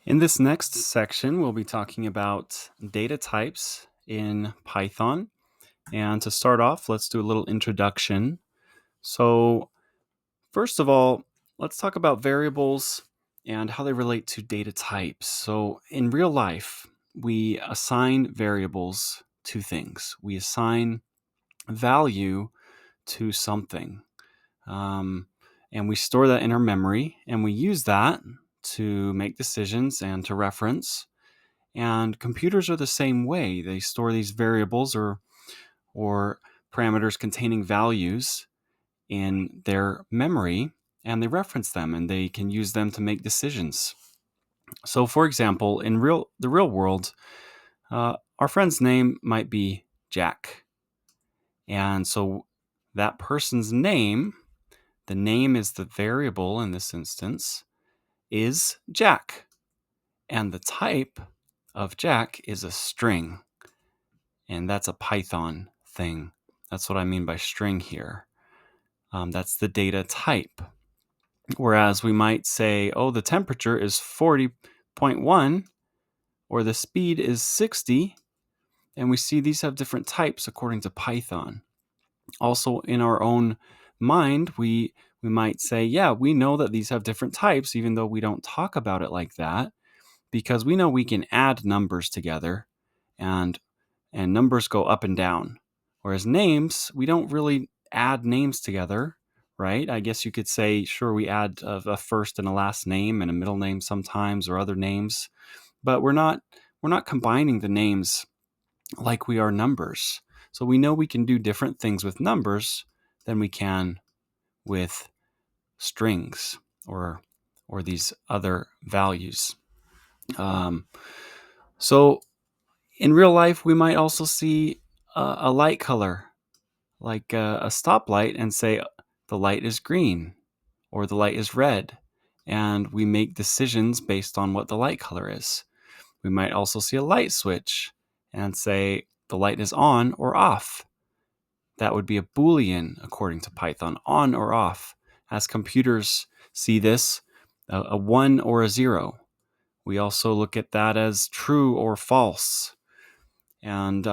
In this next section, we'll be talking about data types in Python. And to start off, let's do a little introduction. So, first of all, let's talk about variables and how they relate to data types. So, in real life, we assign variables to things, we assign value to something. Um, and we store that in our memory, and we use that to make decisions and to reference. And computers are the same way. They store these variables or parameters containing values in their memory, and they reference them and they can use them to make decisions. So, for example, in the real world, our friend's name might be Jack. And so that person's name, the name is the variable in this instance, is Jack. And the type of Jack is a string. And that's a Python thing. That's what I mean by string here. That's the data type. Whereas we might say, oh, the temperature is 40.1 or the speed is 60. And we see these have different types according to Python. Also, in our own mind, we might say, yeah, we know that these have different types, even though we don't talk about it like that, because we know we can add numbers together and numbers go up and down. Whereas names, we don't really add names together, right? I guess you could say, sure, we add a first and a last name and a middle name sometimes, or other names, but we're not combining the names like we are numbers. So we know we can do different things with numbers than we can with strings or these other values. So in real life, we might also see a light color, like a stoplight, and say the light is green or the light is red. And we make decisions based on what the light color is. We might also see a light switch and say the light is on or off. That would be a Boolean according to Python, on or off. As computers see this, a 1 or a 0. We also look at that as true or false. And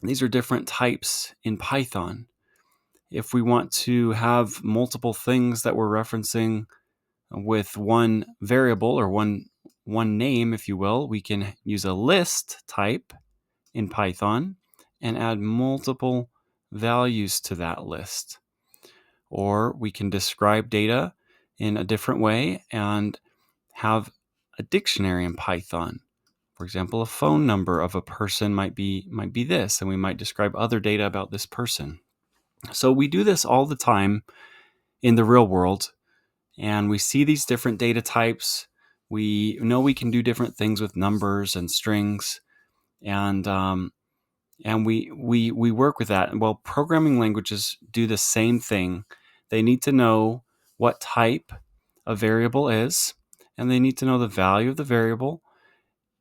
these are different types in Python. If we want to have multiple things that we're referencing with one variable or one name, if you will, we can use a list type in Python and add multiple values to that list. Or we can describe data in a different way and have a dictionary in Python. For example, a phone number of a person might be this, and we might describe other data about this person. So we do this all the time in the real world, and we see these different data types. We know we can do different things with numbers and strings, and we work with that. Well, programming languages do the same thing. They need to know what type a variable is, and they need to know the value of the variable,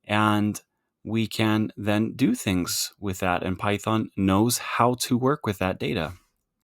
and we can then do things with that. And Python knows how to work with that data.